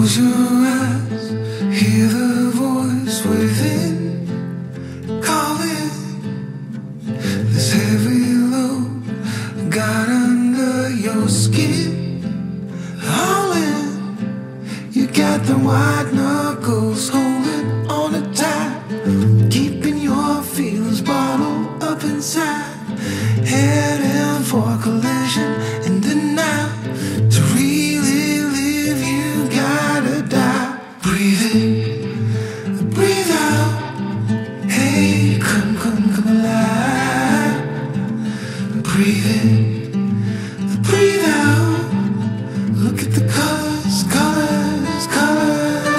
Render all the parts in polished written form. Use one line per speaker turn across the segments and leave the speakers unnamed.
Close your eyes, hear the voice within calling. This heavy load got under your skin. All in, you got the white knuckles holding on it tight, keeping your feelings bottled up inside. Heading for a collision in the night. To really live, you gotta die. Breathe in, breathe out. Hey, come alive. Breathe in, breathe out. Look at the colors, colors, colors.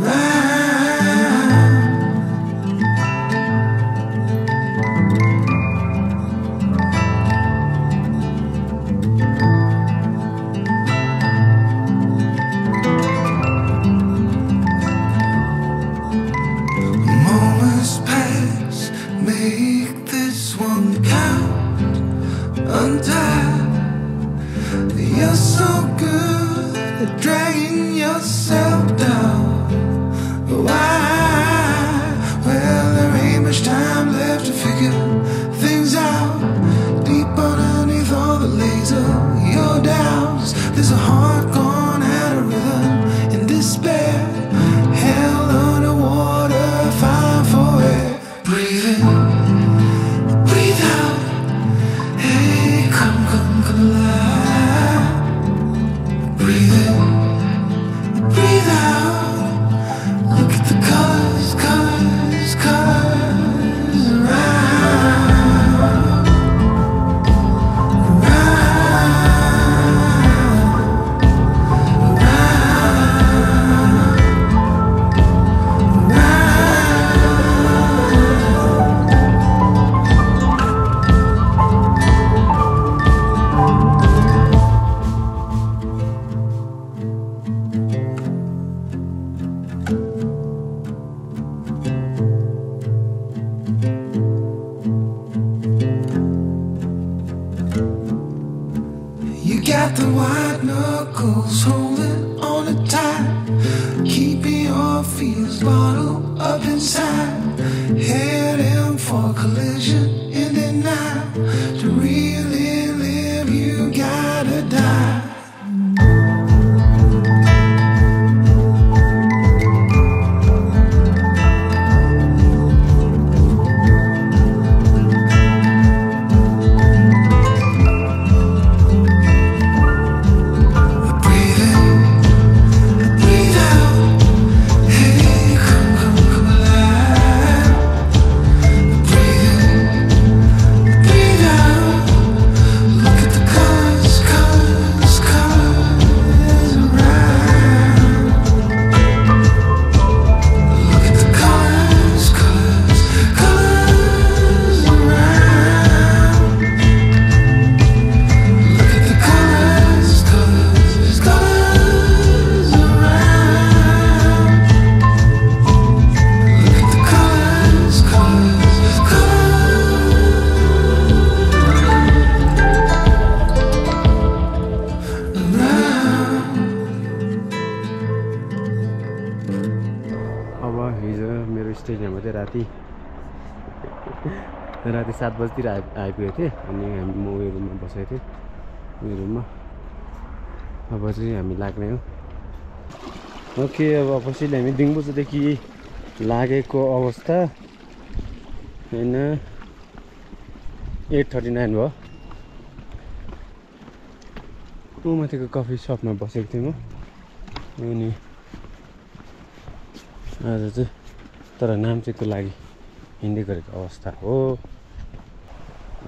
Right. Moments pass, make this one count. Untie. You're so good at dragging yourself down. Why? Well, there ain't much time left to figure things out. Deep underneath all the laser, your doubts. There's a heart gone out of rhythm in despair. Held underwater, fine for air. Breathe in, breathe out. Hey, come alive. Breathe in, breathe out. Look at the colors, colors, colors around. You got the white knuckles holding on it tight, keeping your feelings bottled up inside. Heading for a collision in the night. To really live, you gotta die.
स्टेजमा चाहिँ राति 7 बजीतिर आइपुगेको थिएँ अनि म उयो रुममा बसेको थिएँ उयो रुममा अब चाहिँ हामी लाग्ने हो ओके अब पछि हामी दिङबुचदेखि लागेको अवस्था हैन 8:39 भयो ऊ माथिको कफी सपमा बसेको थिएँ म अनि आज चाहिँ तर नाम चाहिँ को लागि हिँड्दै गरेको अवस्था हो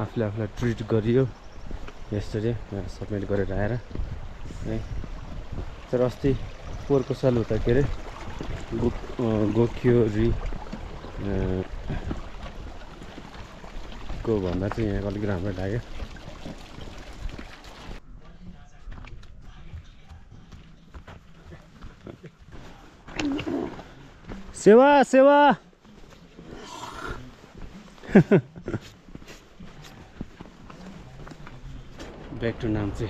आफूले आफूलाई ट्रिट गरियो यस्टरडे सबमिट गरेर आएर है तर अस्ति पोहोरको साल उता के अरे गोक्योरी को भन्दा चाहिँ यहाँ अलिक राम्रो लाग्यो सेवा सेवा ब्याक टु नाम्ची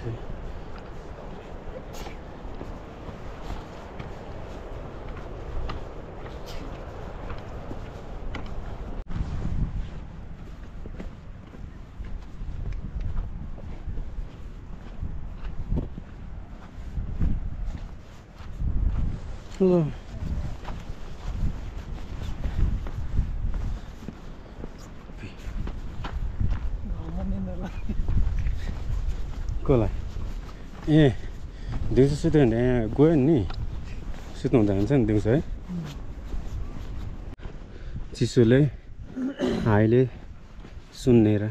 चाहिँ Hello. कसलाई ए दिउँसो सुत्यो भने यहाँ गयो नि सुत्नु हुँदा हुन्छ नि दिउँसो है चिसोले हाइले सुन्नेर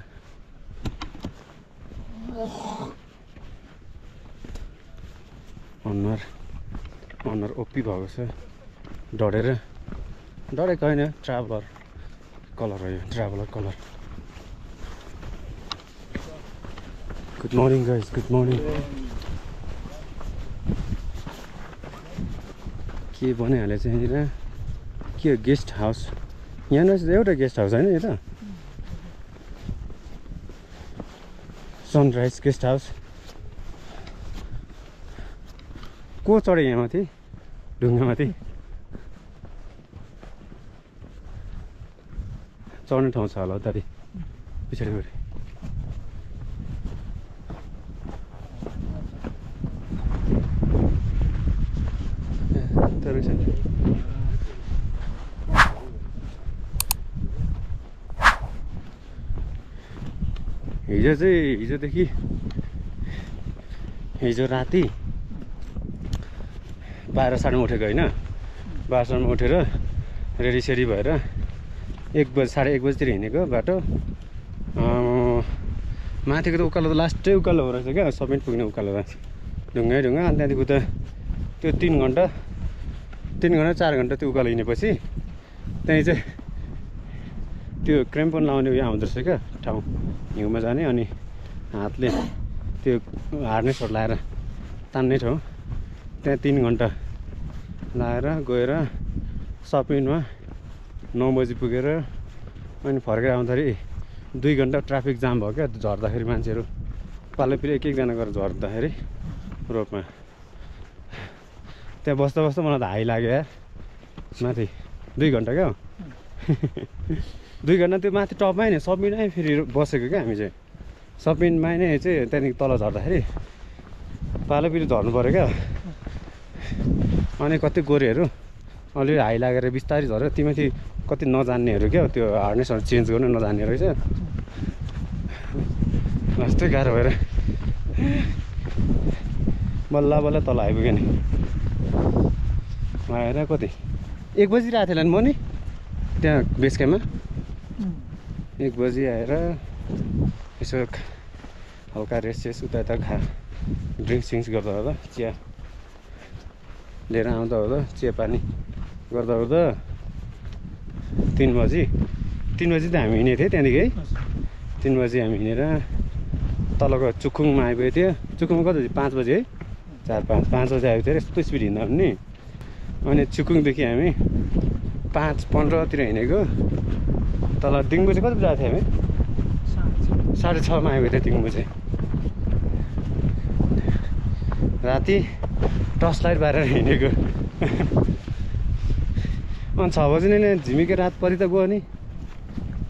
अनुहार ओप्पी भएको छ डढेको होइन ट्राभलर कलर हो यो traveller colour Good morning guys, good morning. के बनाइहालेछ यहाँनिर के गेस्ट हाउस यहाँनिर एउटा गेस्ट हाउस होइन यता सनराइज गेस्ट हाउस को चढे यहाँ माथि ढुङ्गामाथि चढ्ने ठाउँ छ होला उतारि पछाडिपट्टि हिजो राति 12:30 उठेको होइन 12:30 उठेर रेडी सेडी भएर 1 बजी 1:30 बजीतिर हिँडेको बाटो माथिको त उकालो त लास्टै उकालो हो रहेछ क्या सबै पुग्ने उकालो ढुङ्गा अनि त्यहाँदेखि उता त्यो 3 घन्टा 4 घन्टा त्यो उकालो हिँडेपछि त्यहीँ चाहिँ त्यो क्रेम्पन लाउने उयो आउँदो रहेछ क्या ठाउँ हिउँमा जाने अनि हातले त्यो हार्नेसहरू लाएर तान्ने ठाउँ त्यहाँ 3 घन्टा लाएर गएर सपिङमा 9 बजी पुगेर अनि फर्केर आउँदाखेरि 2 घन्टा ट्राफिक जाम भयो क्या झर्दाखेरि मान्छेहरू पालैपिरी एक-एकजना गरेर झर्दाखेरि रोडमा त्यहाँ बस्दा मलाई त हाई लाग्यो यार माथि 2 घन्टा क्या 2 घन्टा त्यो माथि टपमा नि सपिङमै फेरि बसेको क्या हामी चाहिँ सपिङमा नै चाहिँ त्यहाँदेखि तल झर्दाखेरि पालैपिरी झर्नु पऱ्यो क्या अनि कति गोरेहरू अलिअलि हाई लागेर बिस्तारै झऱ्यो तीमाथि कति नजान्नेहरू क्या त्यो हार्नेसहरू चेन्ज गर्नु नजान्ने रहेछ लास्टै गाह्रो भएर बल्ल तल आइपुग्यो नि आएर कति 1 बजी आएको थियो नि म नि त्यहाँ बेस क्याम्पमा 1 बजी आएर यसो हल्का रेस्ट उता ड्रिङ्क्स गर्दा होला चिया लिएर आउँदा होला चिया पानी गर्दा 3 बजी त हामी हिँडेको थियौँ त्यहाँदेखि है 3 बजी हामी हिँडेर तलको चुखुङमा आइपुगेको थियो चुखुङमा कति 5 बजी है 4-5 बजी आएको थियो यस्तो स्पिड हिँड्दा पनि अनि चुखुङदेखि हामी 5:15 तिर हिँडेको तल दिङबु चाहिँ कति बजी आएको थियो हामी 6:30 मा आएको थियो दिङबु चाहिँ राति टर्च लाइट बारेर हिँडेको अनि 6 बजी नै झिमिके रात परि त गयो नि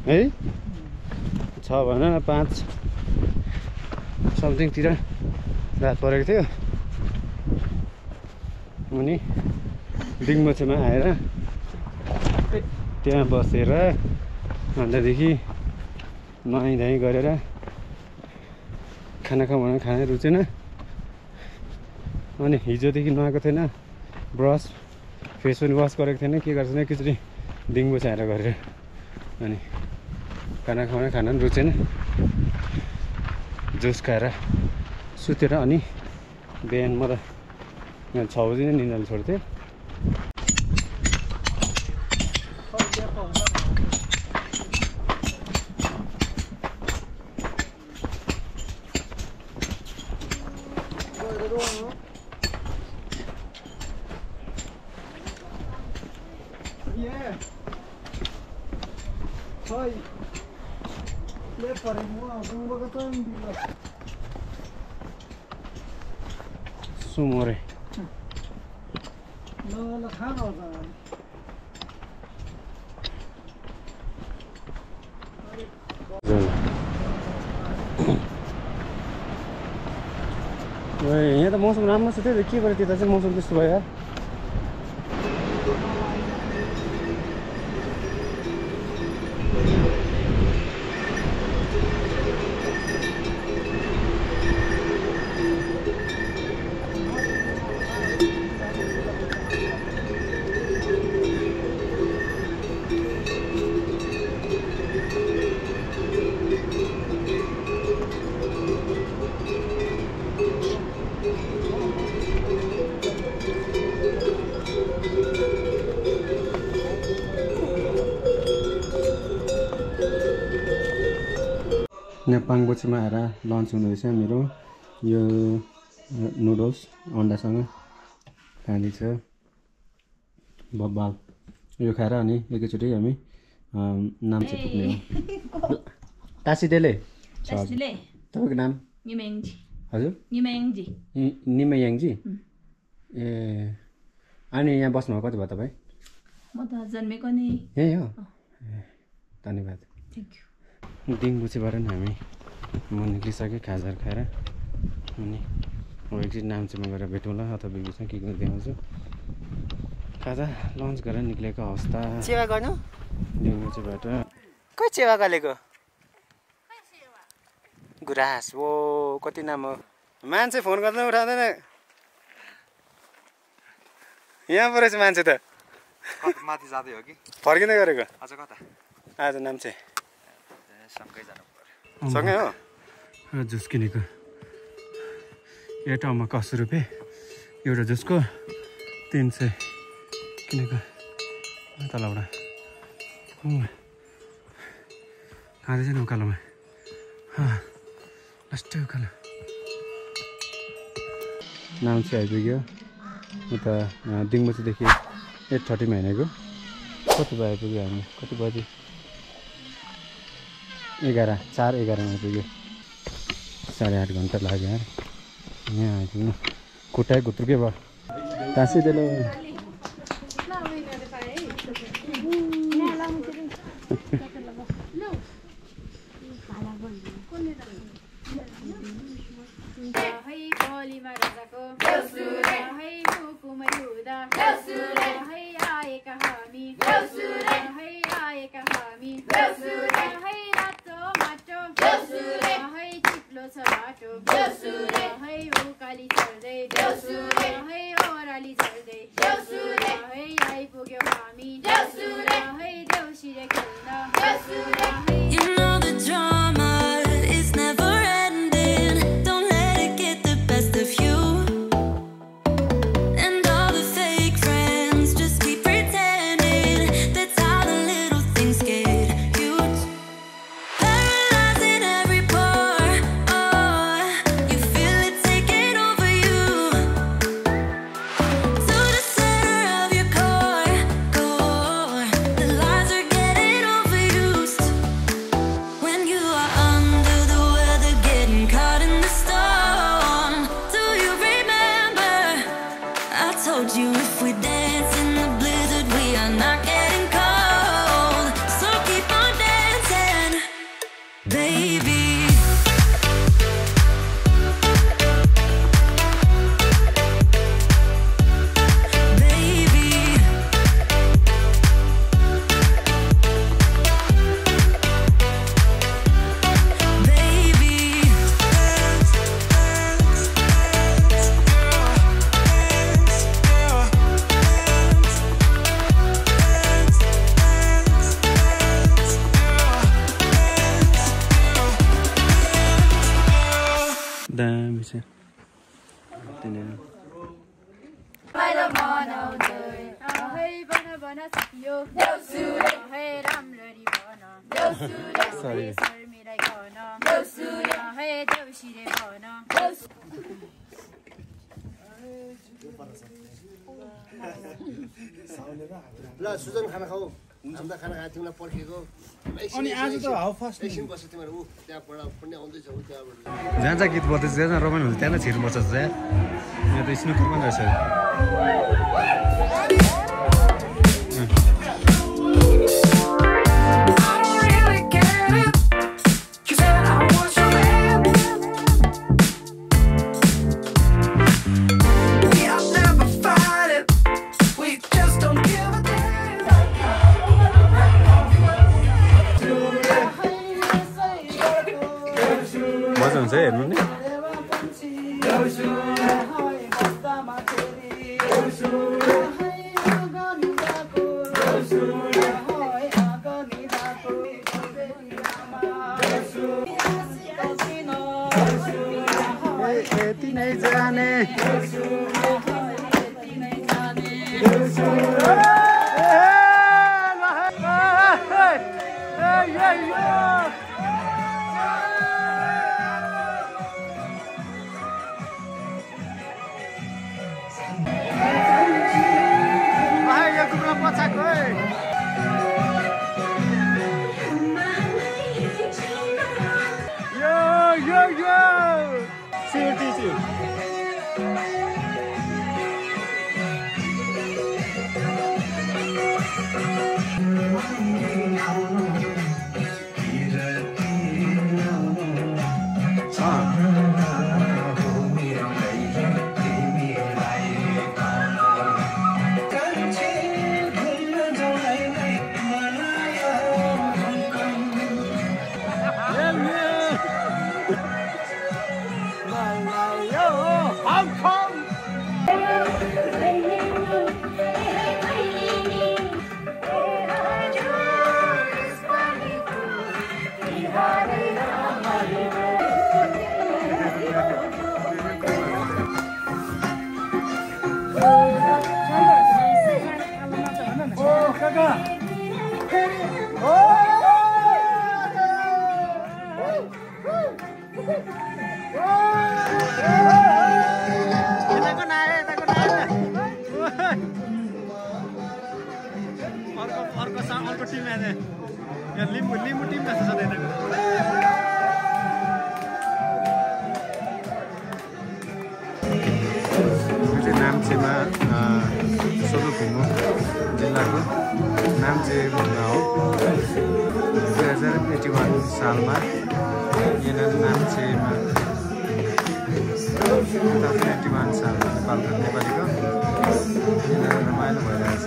है 6 भएन 5 समथिङतिर रात परेको थियो अनि दिङमछेमा आएर त्यहाँ बसेर अन्तदेखि नुहाइधुवाइ गरेर खाना खाना रुचेन अनि हिजोदेखि नुहाएको थिएन ब्रस फेस पनि वास गरेको थिएन के गर्छ एकैचोटि दिङबु छाएर गरेर अनि खाना पनि रुचेन जुस खाएर सुतेर अनि बिहान म त 6 बजी नै निन्द्राले छोड्थेँ सुमोरे
ल खानु
यहाँ त मौसम राम्रो छ त्यही त के गरेँ त्यता चाहिँ मौसम त्यस्तो भयो यार यहाँ पाङबोचीमा आएर लन्च हुँदैछ मेरो यो नुडल्स अन्डासँग खाँदैछ बब्बाल यो खाएर अनि एकैचोटि हामी नाम्चे पुग्ने हो टासीडेले तपाईँको नाम हजुर निमयाङजी ए अनि यहाँ बस्नुभयो कति भयो तपाईँ
म त जन्मेको नि
यही हो धन्यवाद दिङबुचीबाट नि हामी म निक्लिसकेँ खाजाहरू खाएर अनि अब एकचोटि नाम्चेमा गएर भेटौँला अथवा बिचमा के देखाउँछु खाजा लन्च गरेर निक्लेको अवस्था सेवा गर्नु दिङबुचीबाट खोइ सेवा गरेको गुराँस ओ कति नाम हो मान्छे फोन गर्दा उठाउँदैन यहाँ परेछ मान्छे त
माथि जाँदै हो कि
फर्किँदै गरेको
आज कता
आज नाम्चे
सँगै जानु पर्यो
सँगै हो जुस किनेको एउटामा 80 रुपियाँ एउटा जुसको 300 किनेको तलबाट खाँदैछ नि उकालोमा लास्ट उकालो नाम चाहिँ आइपुग्यो उता दिङबुचीदेखि 8:30 मा हिँडेको कति बजे आइपुग्यो हामी कति बजी 4:11 मा आइपुग्यो 8.5 घन्टा लाग्यो यार यहाँ आइपुग्नु खुट्टा घुत्रुकै भयो टाँसीले दामी छ
ल सुजन खाना खाऊ हामीलाई खाना खाएको तिमीलाई पर्खेको
अनि आज त हाउ फास्ट
एकछिन बस्छ तिमीहरू ऊ त्यहाँबाट पनि आउँदैछ ऊ त्यहाँबाट
जहाँ जहाँ गीत बज्दैछ जहाँ जहाँ रमाइलो हुन्छ त्यहाँ नै छिर्नु पर्छ यहाँ त स्नुकर पनि रहेछ मजा हुन्छ हेर्नु नि यति नै जाने अर्को टिम आयो यहाँ लिम्बू टिम जस्तो छ त्यहाँको नाम्चेमा सोलुखुम्बु जिल्लाको नाम्चे भन्दा हो 2081 सालमा यहाँ नाम्चेमा 2081 सालमा नेपालीको यहाँ रमाइलो भइरहेछ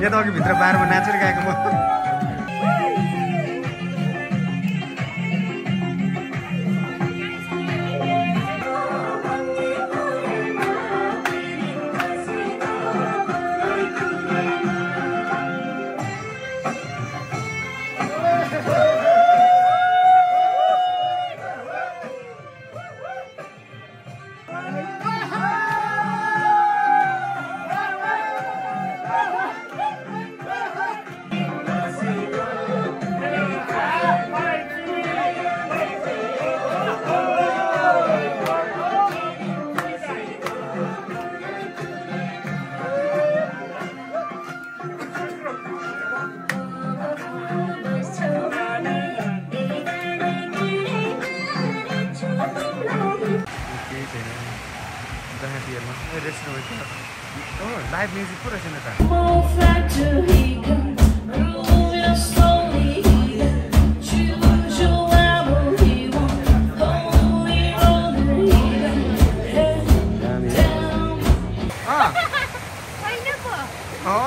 यहाँ त अघि भित्र बारमा नाचेर गएको म लाइभ म्युजिक पो रहेछ नि त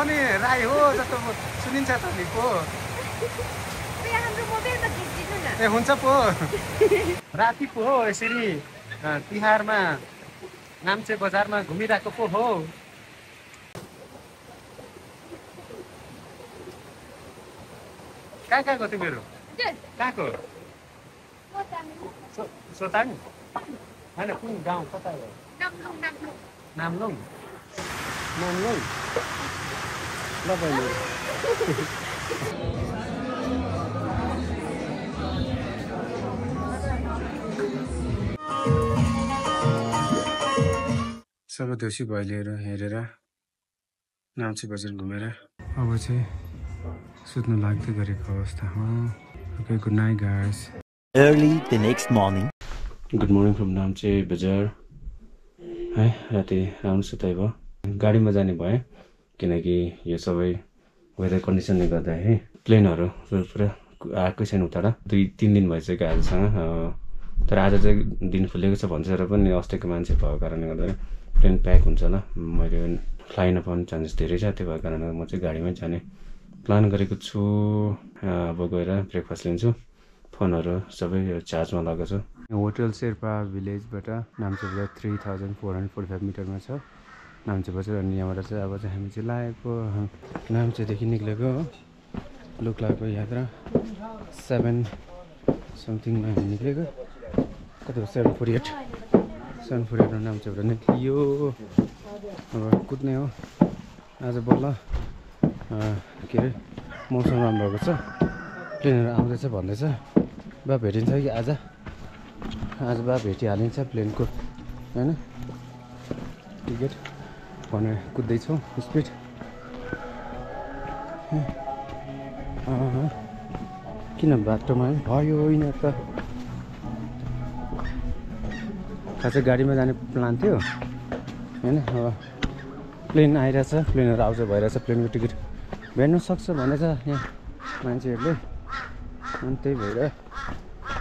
नि राई हो जस्तो सुनिन्छ तपाईँको ए हुन्छ पो राति पो हो यसरी तिहारमा नाम्चे बजारमा घुमिरहेको पो हो कहाँ कहाँको तिमीहरू कहाँको सोताङ होइन कुन गाउँ कता हो नामलुङ नामलुङ ल बहिनी सबै देउसी भैलीहरू हेरेर नाम्ची बजार घुमेर अब चाहिँ सुत्नु लाग्दै गरेको अवस्था हो okay good night guys
Early the next morning.
Good morning from Namchi बजार है राति राम्रो सुताइ भयो गाडीमा जाने भयो किनकि यो सबै वेदर कन्डिसनले गर्दा है प्लेनहरू पुरा आएकै छैन उता 2-3 दिन भइसक्यो आजसँग तर आज चाहिँ दिन खुलेको छ भन्छ र पनि अस्तिको मान्छे भएको कारणले गर्दा प्लेन प्याक हुन्छ ल मैले फ्लाइ नपाउने चान्सेस धेरै छ त्यो भएको कारणले म चाहिँ गाडीमै जाने प्लान गरेको छु अब गएर ब्रेकफास्ट लिन्छु फोनहरू सबै चार्जमा लगाएको छु होटल शेर्पा भिलेजबाट नाम्ची बजार 3445 मिटरमा छ नाम्ची बजार अनि यहाँबाट चाहिँ अब चाहिँ हामी चाहिँ लागेको नाम्चीदेखि निक्लेको हो लुक्लाको यात्रा 7 समथिङमा हामी निक्लेको कति हो 748 नाम्चीबाट निक्लियो अब कुद्ने हो आज बल्ल के अरे मौसम राम्रो भएको छ प्लेनहरू आउँदैछ भन्दैछ बा भेटिन्छ कि आज बा भेटिहालिन्छ प्लेनको होइन टिकट भनेर कुद्दैछौँ स्पिड किन बाटोमा भयो होइन त खासै गाडीमा जाने प्लान थियो होइन अब प्लेन आइरहेछ प्लेनहरू आउँछ भइरहेछ प्लेनको टिकट भेट्नु सक्छ भनेछ यहाँ मान्छेहरूले अनि त्यही भएर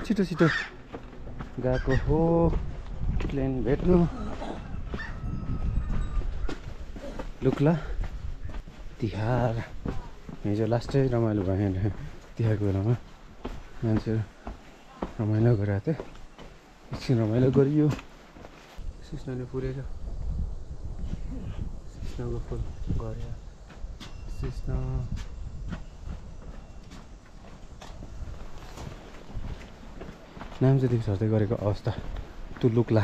छिटो छिटो गएको हो प्लेन भेट्नु लुक्ला तिहार हिजो लास्टै रमाइलो भयो तिहारको बेलामा मान्छेहरू रमाइलो गरेको थियो एकछिन रमाइलो गरियो सिस्नोले पुरेछ सिस्नोको फुल गऱ्यो सिस्नो नाम्चीदेखि सर्दै गरेको अवस्था तुलुक्ला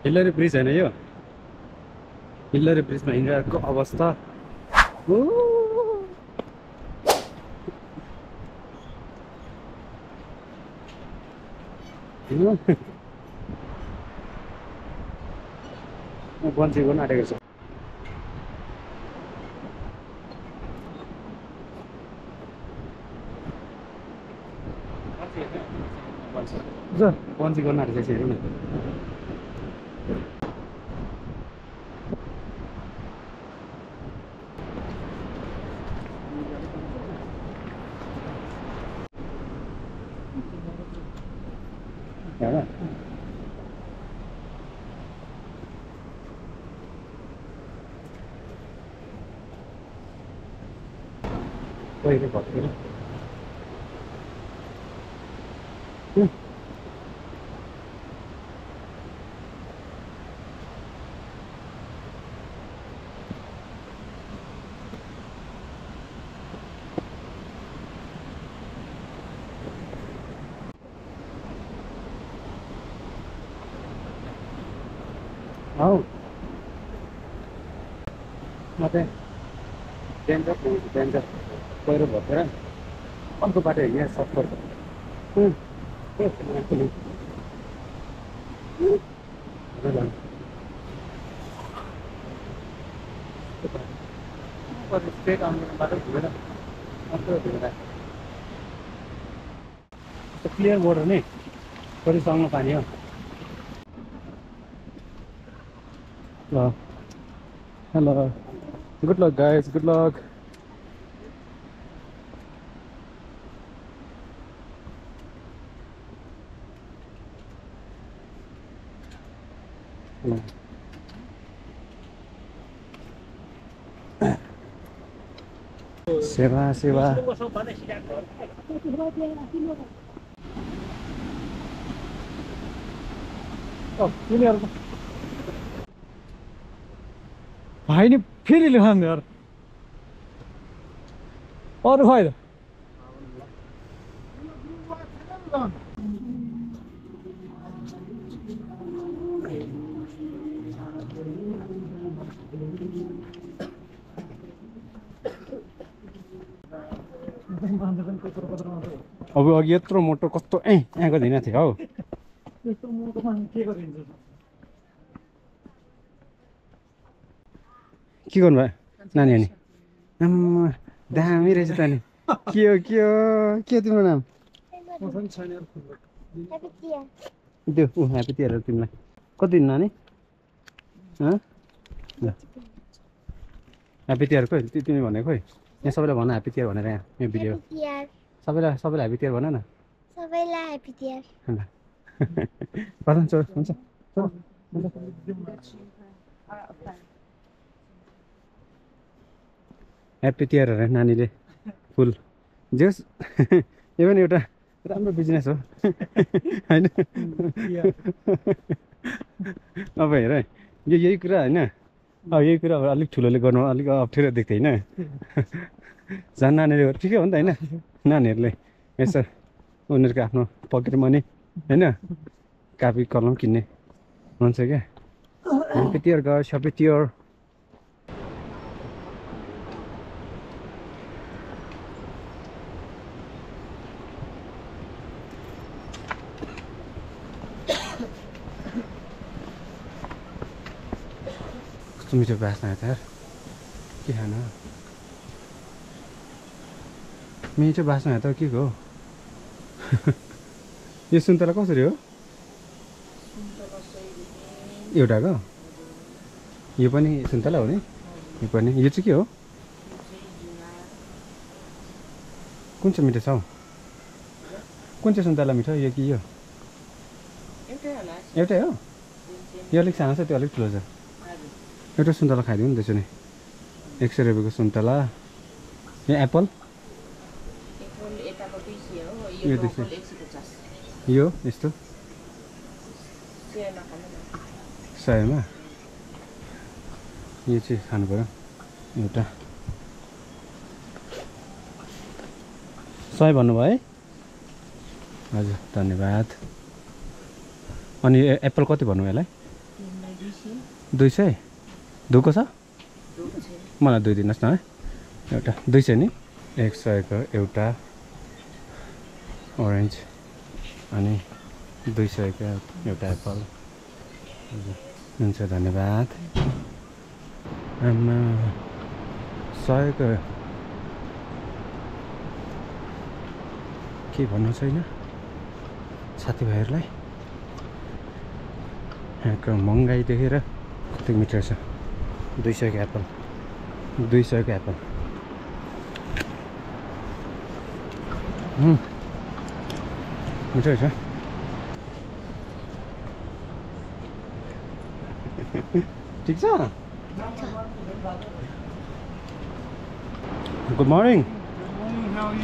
हिल्लरी ब्रिज होइन यो हिल्लरी ब्रिजमा हिँडिरहेको अवस्था बन्ची गर्न आँटेको छु बन्ची गर्न आँटेको छ हेरौँ न पहिले भत्केर आऊ मात्रै डेन्जर डेन्जर पहिरो भएर अर्को बाटो यहाँ सफर स्ट्रेट आउने बाटो घुमेर अर्को घुमेर क्लियर बोर्डर नै कति सँगमा पानी हो ल hello good lock guys good lock सेवा सेवा
भाइ नि फेरि लेखान यार अरू खै
अब अघि यत्रो मोटो कस्तो यहाँको दिन थियो हौ
त्यस्तो मोटो के गरिन्छ
के गर्नुभयो नानी अनि आम्मा दामी रहेछ त नि के हो के तिम्रो नाम त्यो ह्याप्पी तिहार तिमीलाई कति दिन नानी ह्याप्पी तिहार खोइ तिमी भनेको खोइ यहाँ सबैलाई भन ह्याप्पी तिहार भनेर यहाँ यो भिडियो सबैलाई ह्याप्पी तिहार भन न
सबैलाई ह्याप्पी तिहार
हुन्छ हुन्छ ह्याप्पी तिहार अरे नानीले फुल जेस यो पनि एउटा राम्रो बिजनेस हो होइन अब हेर यो यही कुरा होइन अब यही कुरा अब अलिक ठुलोले गर्नु अलिक अप्ठ्यारो देख्थ्यो होइन झन् नानीले ठिकै हो नि त होइन नानीहरूले यसो उनीहरूको आफ्नो पकेट मनी होइन कापी कलम किन्ने हुन्छ क्या happy Tihar guys happy Tihar कस्तो मिठो बास्ना आयो त यार के खानु मिठो बास्ना आयो त के हो यो सुन्तला कसरी हो एउटाको यो पनि सुन्तला हो नि यो पनि यो चाहिँ के हो कुन चाहिँ मिठो छ हौ कुन चाहिँ सुन्तला मिठो यो कि यो एउटै हो यो अलिक सानो छ त्यो अलिक ठुलो छ एउटा सुन्तला खाइदिउँ नि त्यसो नि 100 रुपियाँको सुन्तला यो एप्पल यो यो यस्तो 100 मा यो चाहिँ खानु पर्यो एउटा 100 भन्नुभयो है हजुर धन्यवाद अनि एप्पल कति भन्नु यसलाई 200 धोको छ मलाई 2 दिनुहोस् न है एउटा 200 नि 100 को एउटा ओरेन्ज अनि 200 को एउटा एप्पल हुन्छ धन्यवाद आमा 100 को के भन्नु छैन साथीभाइहरूलाई यहाँको महँगाई देखेर कति मिटर छ 200 को एप्पल 200 को एप्पल मिठो रहेछ ठिक छ good morning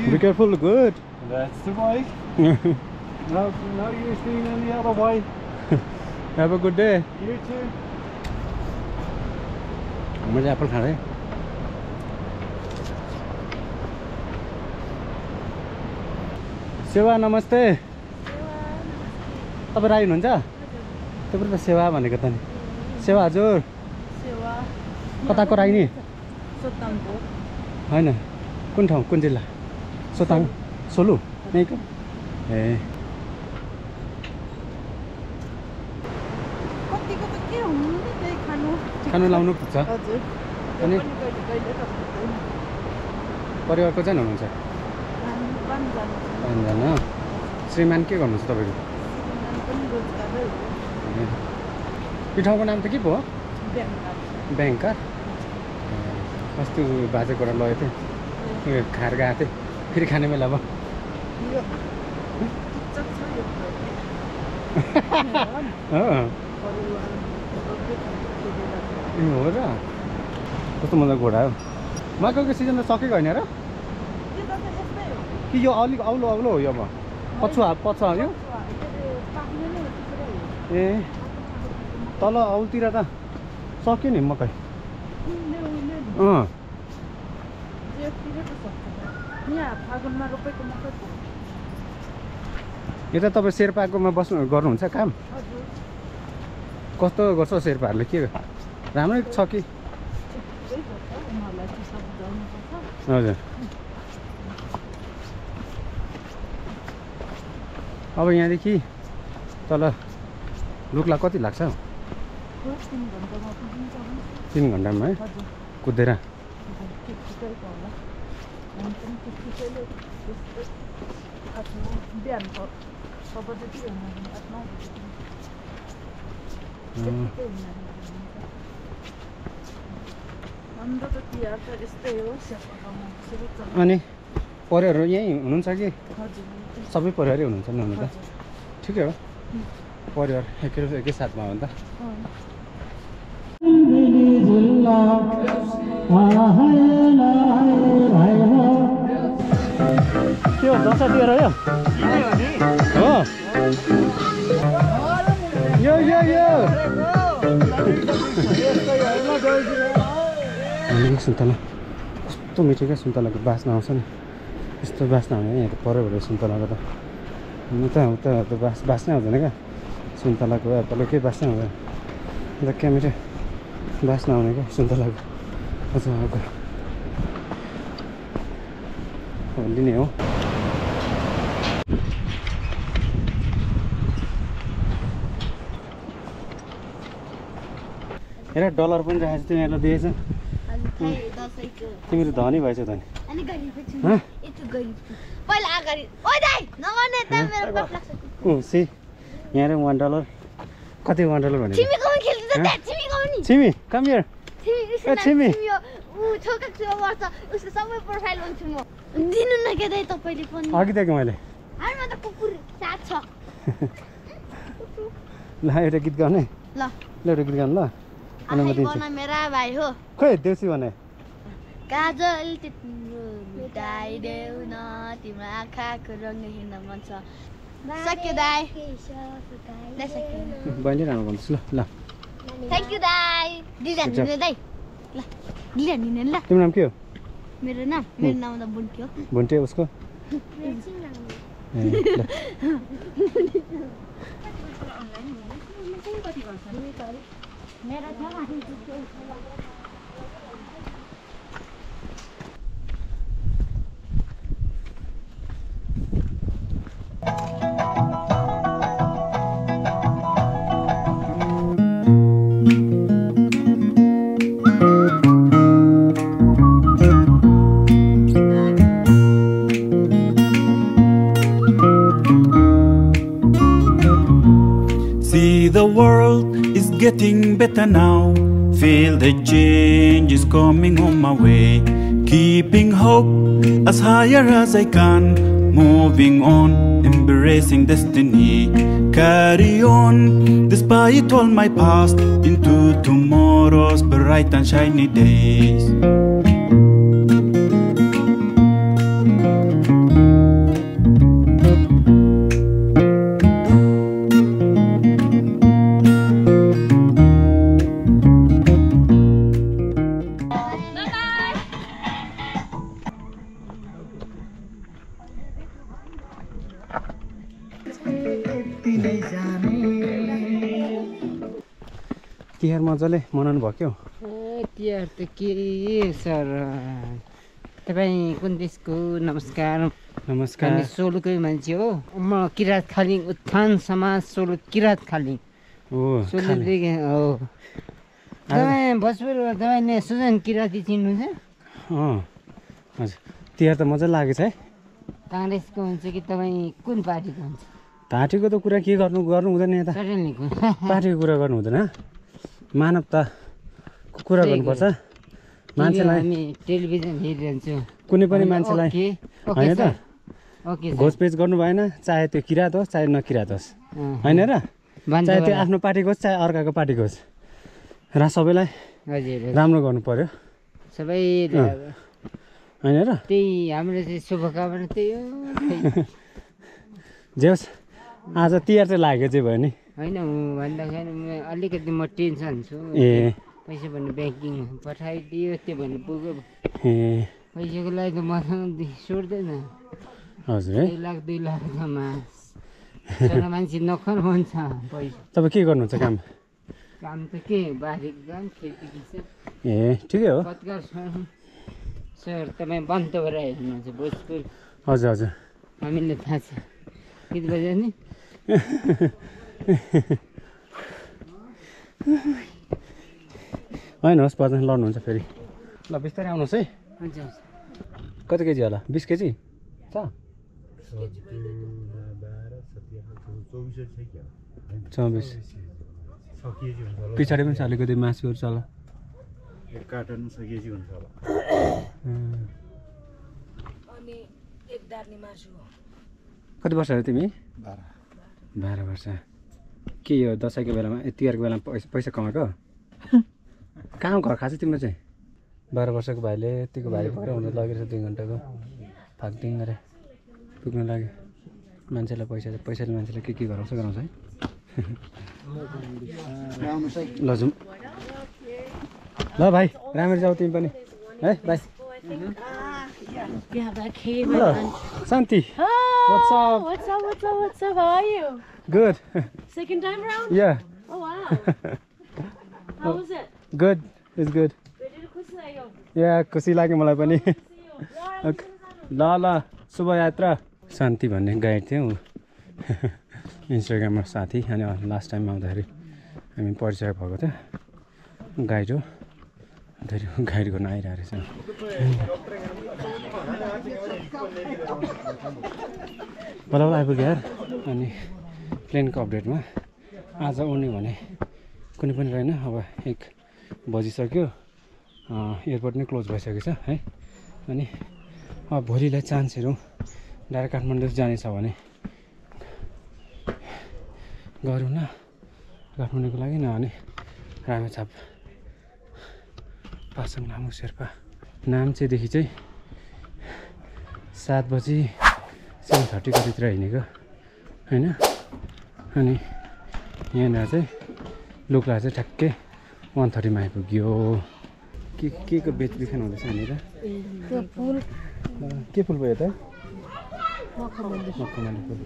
Be careful, good.
That's the bike. Now you're staying on the other way.
Have a good day.
You too.
म चाहिँ एप्पल खाँदै सेवा नमस्ते तपाईँ राई हुनुहुन्छ तपाईँ त सेवा भनेको त नि सेवा हजुर कताको राई नि होइन कुन ठाउँ कुन जिल्ला सोताङ सोलु यहीँको ए खानु लाउनु पुग्छ अनि परिवार कतिजना हुनुहुन्छ 5 जना श्रीमान के गर्नुहुन्छ तपाईँको यो ठाउँको नाम त के पो हो ब्याङ्कर अस्ति बाजे कुरा लगेको थिएँ खाएर गएको थिएँ फेरि खाने बेला भयो हो र कस्तो मजाको घोडा हो मकैको सिजन त सकेको होइन र कि यो अलिक औलो औलो हो यो अब पछुवा यो ए तल औलतिर त सक्यो नि मकै यता तपाईँ शेर्पाकोमा गर्नुहुन्छ काम कस्तो गर्छ शेर्पाहरूले के राम्रै छ कि हजुर अब यहाँदेखि तल रुखला कति लाग्छ 3 घन्टामा है कुदेर अनि परिवारहरू यहीँ हुनुहुन्छ कि सबै परिवारै हुनुहुन्छ नि हुनु त ठिकै हो परिवार एकै साथमा हो नि त के हो दसैँ तिहार हो सुन्तला कस्तो मिठो क्या सुन्तलाको बास्ना आउँछ नि यस्तो बास्ना आउने यहाँ त पऱ्यो सुन्तलाको त उता बास्नै आउँदैन क्या सुन्तलाको तल केही बास्नै आउँदैन अन्त क्या मिठो बास्ना आउने क्या सुन्तलाको मजाको लिने हो हेर डलर पनि राखेको छ तिमीहरूलाई दिएछ तिमीहरू धनी भएछ धनी यहाँ $1 कति $1 भने छिमी कम हियर छिमी अघि देखेँ मैले ल एउटा गीत गाउने ल एउटा गीत गाउनु ल खोइ देउसी भने
काजल मिटाइदेऊ न तिम्रो आँखाको रङ हेर्न मन छ सक्यो दाइ
बहिनी राम्रो भन्दैछु ल
थ्याङ्क यू दाइ दिदी दाइ ल दिदी ल
तिम्रो नाम के हो
मेरो नाम त बुन्टी हो
बुन्टे उसको
The world is getting better now. Feel the change is coming on my way. Keeping hope as higher as I can. Moving on, embracing destiny. Carry on, despite all my past, into tomorrow's bright and shiny days.
Tihar मजाले मनाउनु भयो क्या
तिहार त के sir तपाईँ कुन देशको नमस्कार
नमस्कार
हामी सोलुकै मान्छे हो म किरात खालिङ उत्थान समाज सोलु किरात खालिङ
हो
सोलुदेखि हो तपाईँ भोजपुर तपाईँ ने सुजन किराती चिन्नुहुन्छ
हजुर तिहार त मजा लागेछ है
काङ्ग्रेसको हुन्छ कि तपाईँ कुन पार्टीको हुन्छ
पार्टीको त कुरा के गर्नु हुँदैन यता पार्टीको कुरा गर्नु हुँदैन मानवताको कुरा गर्नुपर्छ मान्छेलाई
हामी टेलिभिजन हेरिरहन्छौँ
कुनै पनि मान्छेलाई होइन त घोषपेच गर्नु भएन चाहे त्यो किरात होस् चाहे नकिरात होस् होइन र चाहे त्यो आफ्नो पार्टीको होस् चाहे अर्काको पार्टीको होस् र सबैलाई राम्रो गर्नु पर्यो
सबै
होइन र
त्यही हाम्रो चाहिँ शुभकामना त्यही हो
जे होस् आज तिहार चाहिँ लागेको चाहिँ भयो नि
होइन भन्दाखेरि अलिकति म टेन्सन छु
ए
पैसा भन्ने ब्याङ्किङ पठाइदियो त्यो भन्ने पुग्यो
ए
पैसाको लागि त मसँग सुट्दैन
हजुर है
1 लाख 2 लाखमा छोरा मान्छे नखर भन्छ पैसा
तपाईँ के गर्नुहुन्छ काम
काम त के बारीको काम खेती किसान
ए ठिकै हो
पत्रकार सर तपाईँ बन्तबाट हेर्नुहुन्छ भोजपुर
हजुर हजुर
हामीलाई थाहा छ कति बजे नि
होइन होस् बजार लड्नुहुन्छ फेरि ल बिस्तारै आउनुहोस् है
हुन्छ
कति केजी होला 20 केजी छ 24 पछाडि पनि छ अलिकति मासुहरू छ होला
एक कार्टन 6 केजी हुन्छ होला
अनि एक दार्नी मासु
कति वर्ष हो तिमी 12 वर्ष के यो दसैँको बेलामा तिहारको बेलामा पैसा कमाएको कहाँ घर खास तिम्रो चाहिँ 12 वर्षको भाइले यतिको भाइ पक्रेर हुँदा लगेर 2 घन्टाको फाक्दिङ गरे पुग्न लाग्यो मान्छेलाई पैसाले मान्छेले के गराउँछ है ल जाउँ ल भाइ राम्ररी जाऊ तिमी पनि है भाइ Santi, what's up?
What's up? How are you?
Good.
Second time around?
Yeah.
Oh wow. How was it?
Good. It's good. Yeah, खुसी लाग्यो मलाई पनि ल शुभ यात्रा शान्ति भन्ने गाइड थियो इन्स्टाग्राममा साथी अनि लास्ट टाइम आउँदाखेरि हामी परिचय भएको थियो गाइड हो गाइड गर्न आइरहेको रहेछ बल्ल आइपुग्यो यार अनि प्लेनको अपडेटमा आज उड्ने भने कुनै पनि रहेन अब 1 बजिसक्यो एयरपोर्ट नै क्लोज भइसकेको छ है अनि अब भोलिलाई चान्सहरू डाइरेक्ट काठमाडौँ जाने छ भने गरौँ न काठमाडौँको लागि नभने रामेछाप पासाङ लामो शेर्पा नाम्चेदेखि चाहिँ 7 बजी 7:30 कतितिर हिँडेको होइन अनि यहाँनिर चाहिँ लुक्ला चाहिँ ठ्याक्कै 1:30 मा आइपुग्यो के को बेचबिखन हुँदैछ यहाँनिर के फुल भयो त मखमली फुल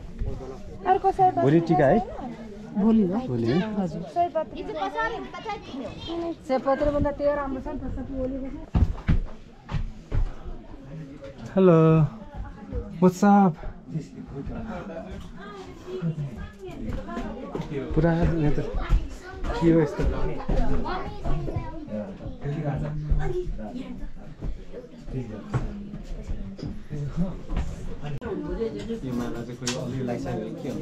भोलि टिका है
भोलि हो
भोलि
हजुर सयपत्री भन्दा त्यो राम्रो छ नि त भोलिको
हेलो व्हाट्स अप पुरा यहाँ त के हो यस्तो यो माला चाहिँ कोही अलि लागिसक्यो के हो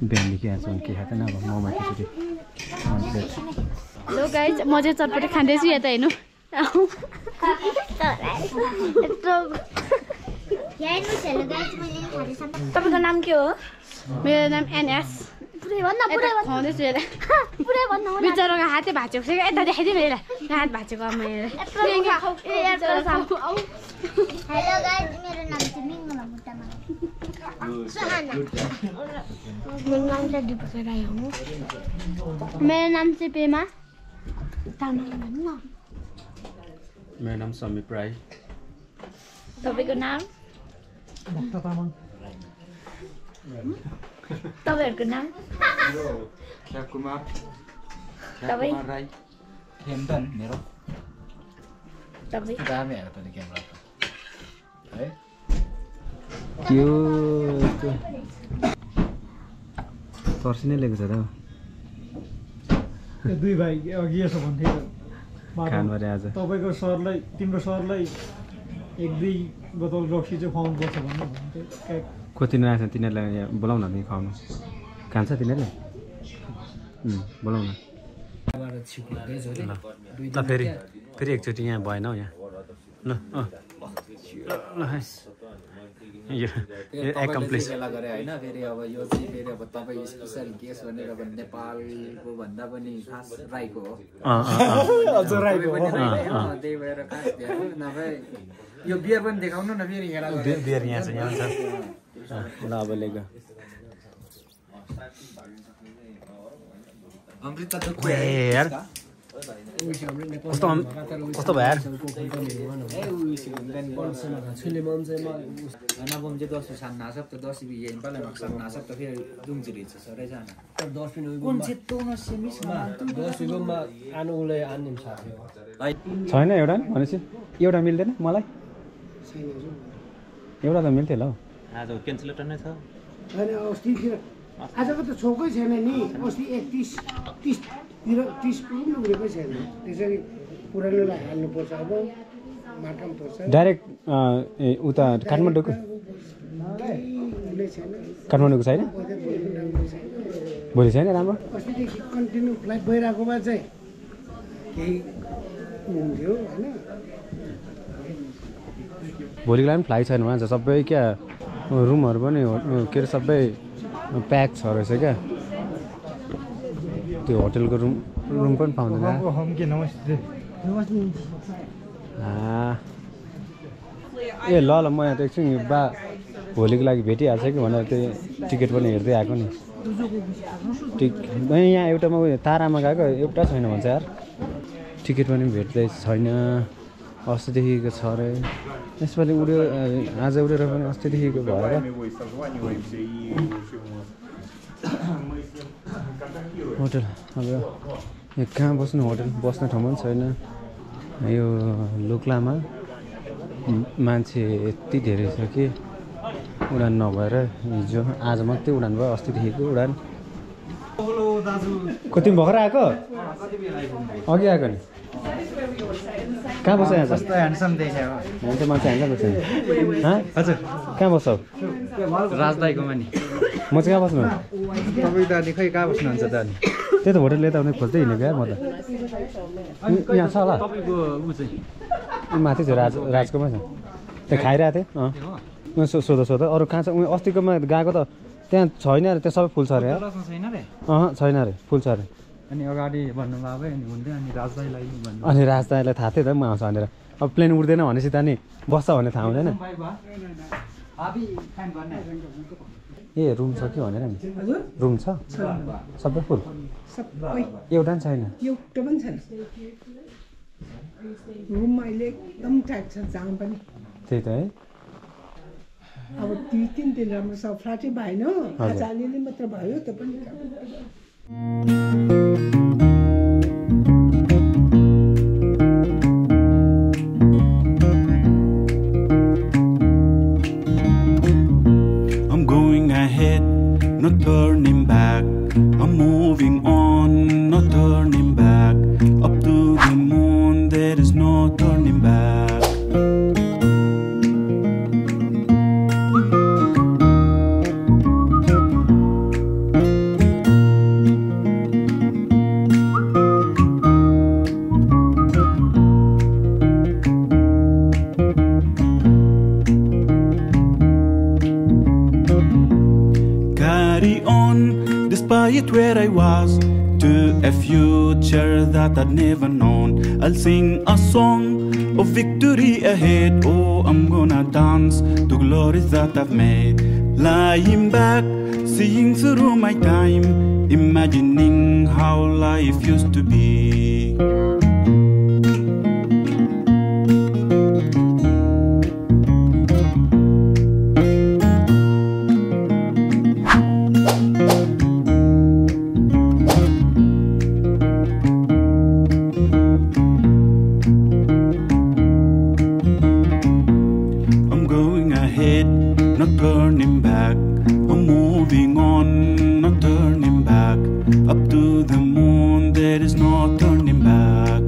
बिहानदेखि आजसम्म के खाएको थिएन अब मोमो खिचडी
हेलो गाइज म चाहिँ चटपटी खाँदैछु यहाँ त हेर्नु तपाईँको नाम के हो मेरो नाम एनएस खुवाउँदैछु बिचराको हातै भाँचेको छ क्या यता देखाइदिनु हेर हात भाँचेको मेरो
नाम चाहिँ दिपक राई हो मेरो नाम चाहिँ पेमा तामाङ भन्नु न
मेरो नाम समीप राई
तपाईँको नाम
भक्त तामाङ
तपाईँहरूको नाम
कुमार
तपाईँ
राई हेमदन मेरो
तपाईँ
दामी आएको त क्यामेरा है
त्यो तर्सिनै लिएको छ त
दुई भाइ अघि यसो भन्थ्यो
खानबारे आज
तपाईँको सरलाई तिम्रो सरलाई 1-2 बोतल रक्सी चाहिँ खुवाउनुपर्छ भन्नु भन्थ्यो
कति नआएको छ तिनीहरूलाई यहाँ बोलाउन नि खुवाउनु खान्छ तिनीहरूले बोलाउन ल फेरि एकचोटि यहाँ भएन हौ यहाँ ल यो एकम्प्लिस
गरे होइन फेरि अब यो चाहिँ फेरि अब तपाईँ स्पेसल गेस भनेर अब नेपालको भन्दा पनि खास राईको हो त्यही भएर खास नभए यो बियर पनि देखाउनु न फेरि हेरा
बियर यहाँ छ ल अब लेग
अमृत त
यार कस्तो कस्तो भयो यार
नबम चाहिँ 10 साल नासब त 10 भी ये पाले मकसद नासब त फेरि दुङजिरी छ सरै जान 10 पिनो कुन चाहिँ तोनो सेमिस
10 बिगोमा आनु उले आन्दिम साथी
छैन एउटा भनेपछि एउटा मिल्दैन मलाई एउटा त मिल्थ्यो ल आज क्यान्सलेटर नै छ
हैन अस्ति आजको त छोकै छैन नि अस्ति 30 30 पनि उडेकै छैन त्यसरी पुरानोलाई हाल्नु पर्छ अब माटाम पर्छ
डाइरेक्ट उता काठमाडौँको काठमाडौँको छैन भोलि छैन राम्रो
अस्तिदेखि कन्टिन्यू फ्लाइट भइरहेकोमा चाहिँ केही हुन्थ्यो हैन
भोलिको लागि पनि फ्लाइट छैन भन्छ सबै क्या रुमहरू पनि के अरे सबै प्याक छ रहेछ क्या त्यो होटलको रुम पनि पाउँदैन ए ल ल म यहाँ त एकछिन बा भोलिको लागि भेटिहाल्छ कि भनेर त्यही टिकट पनि हेर्दै आएको नि यहाँ एउटामा उयो तारामा गएको एउटा छैन भन्छ यार टिकट पनि भेट्दै छैन अस्तिदेखिको छ अरे यसपालि उड्यो आज उडेर पनि अस्तिदेखिको भएर होटल अब यहाँ कहाँ बस्नु होटल बस्ने ठाउँ पनि छैन यो लुक्लामा मान्छे यति धेरै छ कि उडान नभएर हिजो आज मात्रै उडान भयो अस्तिदेखिको उडान कति भर्खर आएको अघि आएको नि कहाँ बस्छ यहाँ
कस्तो ह्यान्डसम देख्यो
मान्छे ह्यान्डसम बस्छ हजुर कहाँ बस्छौ
राजदाईकोमा नि
म चाहिँ कहाँ बस्नु
तपाईँ त अनि खै कहाँ बस्नुहुन्छ त अनि
त्यही त होटल यता उनी खोज्दै हिँडेको यार म त यहाँ छ होला
तपाईँको ऊ चाहिँ
माथि छ राजकोमा छ त्यहाँ खाइरहेको थिएँ सोध अरू कहाँ छ उयो अस्तिकोमा गएको त त्यहाँ छैन अरे त्यहाँ सबै फुल छ अरे
छैन रे
छैन अरे फुल छ अरे
अनि अगाडि भन्नुभयो भए अनि हुन्थ्यो अनि राजदाईलाई भन्नु
अनि राजदाईलाई थाहा थियो त म आउँछ भनेर अब प्लेन उड्दैन भनेपछि त अनि बस्छ भन्ने थाहा हुँदैन ए रुम छ कि भनेर नि रुम छ सबै फुल एउटा पनि छैन
एउटा पनि छैन रुममा अहिले एकदम टाइट छ जहाँ पनि
त्यही त है
अब 3 दिन राम्रोसँग फ्लाटै भएन आज अलिअलि मात्र भयो त्यो पनि
I'm going ahead, not turning back. I'm moving on, not turning back. Up to the moon, there is no turning back. Despite where I was, to a future that I'd never known. I'll sing a song of victory ahead. Oh, I'm gonna dance to glories that I've made. Lying back, seeing through my time, imagining how life used to be. Not turning back, I'm moving on, not turning back. Up to the moon, there is no turning back.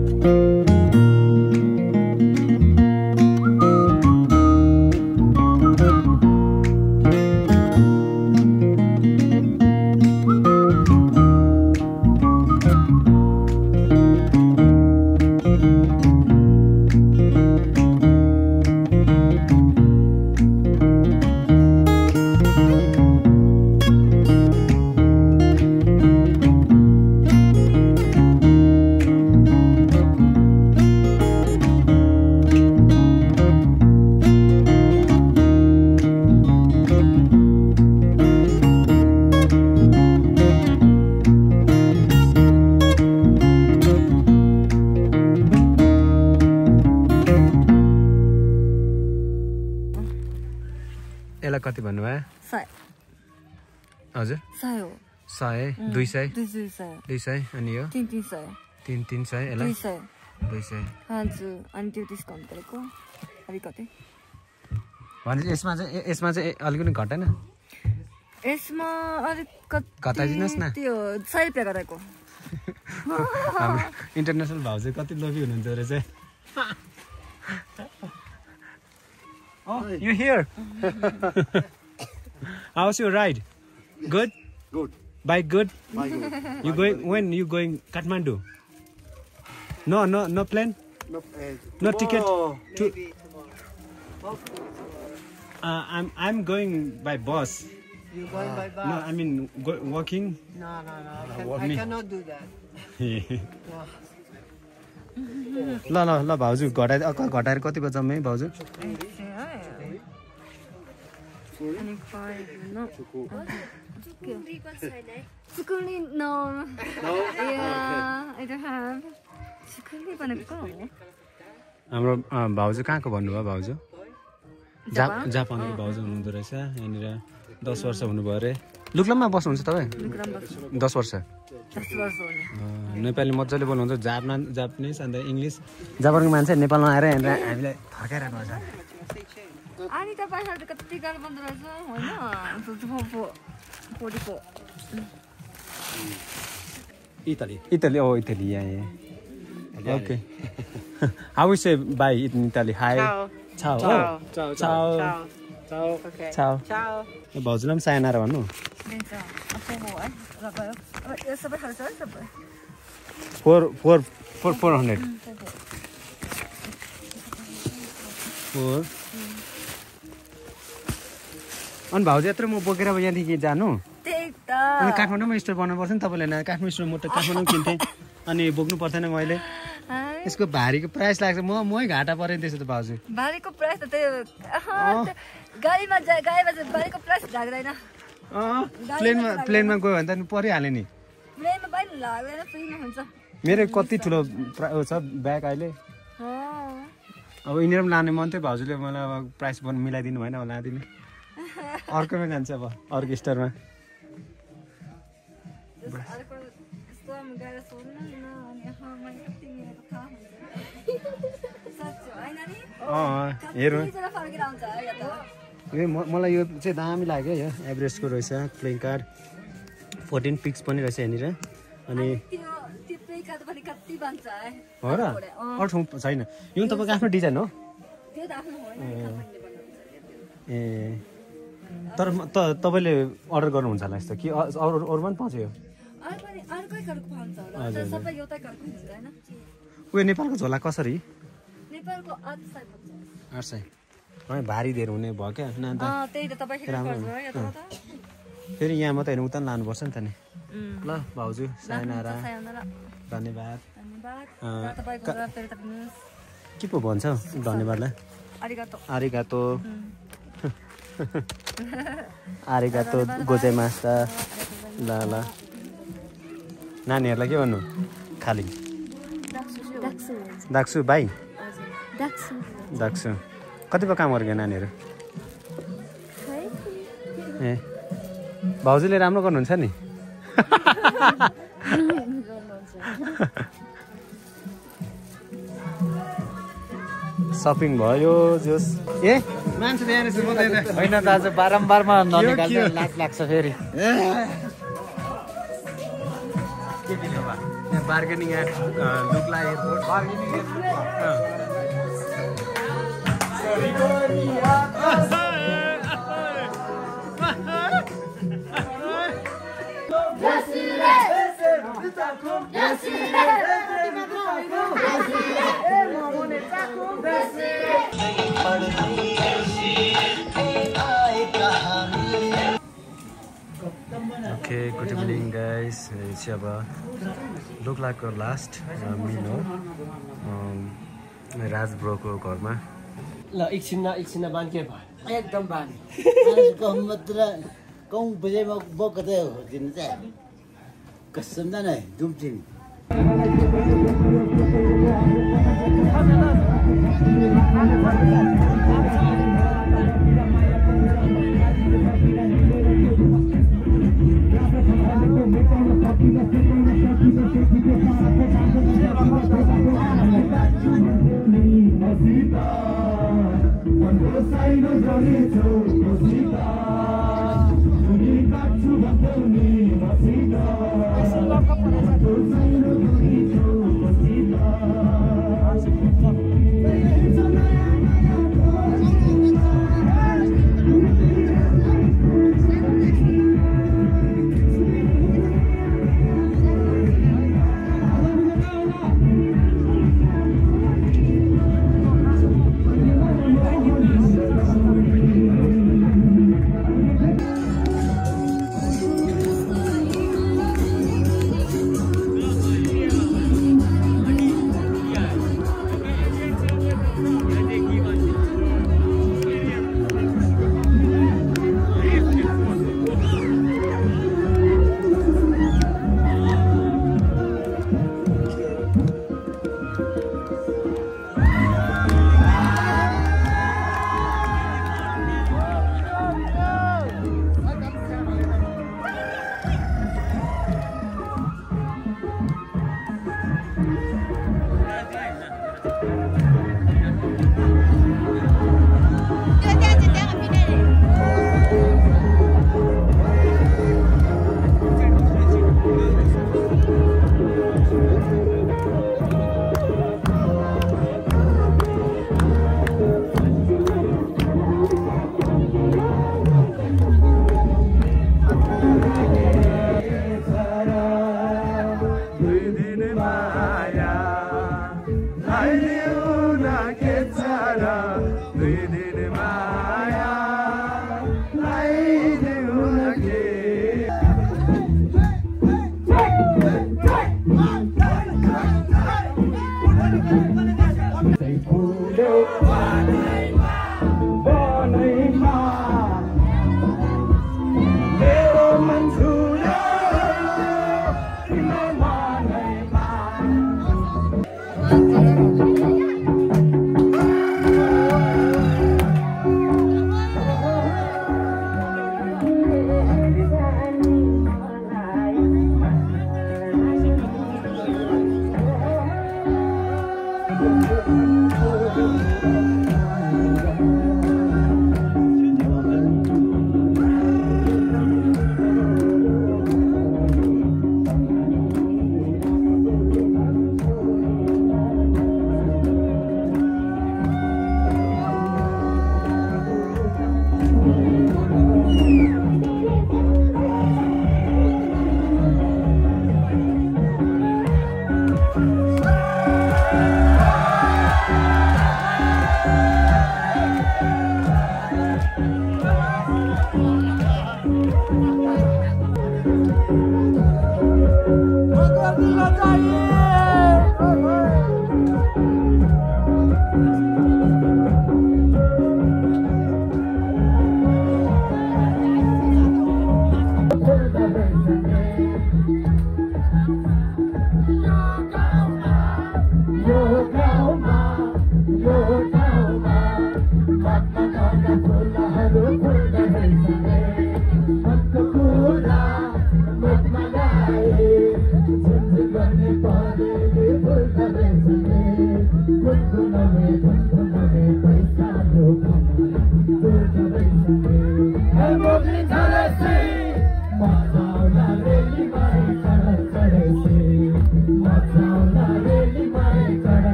कति भन्नुभयो
100
हजुर
100 हो
100 200 200 अनि यो
300
300 यसलाई 200
हजुर अनि त्यो डिस्काउन्ट गरेको अलिकति
भनेपछि यसमा चाहिँ अलिकति घटेन
यसमा अलिकति
घटाइदिनुहोस् न
त्यो 100 रुपैयाँ गरेको
हाम्रो इन्टरनेसनल भाउ चाहिँ कति लोभी हुनुहुन्छ रहेछ Oh, you're here. How's your ride? Good?
Good.
Bike good?
Bike good.
You going when you going Kathmandu? No plan? No ticket?
Maybe tomorrow.
I'm going by bus.
You going by bus?
No, I mean walking.
No.
Walk
I
me.
cannot do that.
ल भाउजू घटाएर कति बज्छ है भाउजू हाम्रो भाउजू कहाँको भन्नुभयो भाउजू जापानको भाउजू हुनुहुँदो रहेछ यहाँनिर 10 वर्ष हुनुभयो अरे लुक्लममा बस्नुहुन्छ तपाईँ 10 वर्ष नेपाली मजाले बोल्नुहुन्छ जापानिज अन्त इङ्ग्लिस जापानको मान्छे नेपालमा आएर हामीलाई थर्काइरहनु पर्छ
अनि तपाईहरु कति गाह्रो बन्द रहेछ हैन
इटली यहाँ okay how we say bye in Italy hi ciao भाउजूलाई पनि सायनारा भन्नु 400 अनि भाउजू यत्रो म बोकेर अब यहाँदेखि जानु अनि काठमाडौँमा स्टोर बनाउनु पर्छ नि तपाईँले न काठमाडौँ स्टोर म त काठमाडौँ किन्थेँ अनि बोक्नु पर्दैन मैले यसको भारीको प्राइस लाग्छ मै घाटा परेँ त्यसो त भाउजू
भारीको प्राइस त त्यो गाडीमा भारीको प्राइस लाग्दैन
प्लेनमा गयो भने त परिहाल्यो नि
प्लेनमा पनि लाग्दैन फ्रीमा हुन्छ
मेरो कति ठुलो छ ब्याग अहिले अब यिनीहरू पनि लाने मन थियो भाउजूले मलाई अब प्राइस मिलाइदिनु भएन अब लादिनु अर्कोमा जान्छ अब अर्को स्टोरमा हेरौँ मलाई यो चाहिँ दामी लाग्यो यो एभरेस्टको रहेछ प्लेइङ कार्ड 14 पिक्स पनि रहेछ यहाँनिर अनि हो र अरू ठाउँ छैन यो तपाईँको आफ्नो डिजाइन हो ए तर तपाईँले अर्डर गर्नुहुन्छ होला यस्तो कि अरू पनि पाउँछ यो उयो नेपालको झोला कसरी 800 भारी धेर हुने भयो क्या फेरि यहाँ मात्रै होइन उता पनि लानुपर्छ नि त नि ल भाउजू सायनारा धन्यवाद के पो भन्छ धन्यवादलाई आरिगातो गोजाइमास्ता ल नानीहरूलाई के भन्नु खाली दाक्सु भाइ दाक्सु कति पो काम गरेको नानीहरू ए भाउजूले राम्रो गर्नुहुन्छ नि सपिङ भयो जोस ए मान्छे होइन दाजु बारम्बारमा ननिकाल्दा लाज लाग्छ फेरि के दिनु बा यहाँ bargaining Lukla airport Okay, good evening guys. It's about look like our last meal हो राज ब्रोको घरमा
ल एकछिन बाँकी भयो
एकदम बानी कम मात्र कौन बजे में वो कहते हो दिन से कसम ना नहीं धूप दिन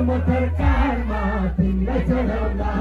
Motor karma, tinggal jalan.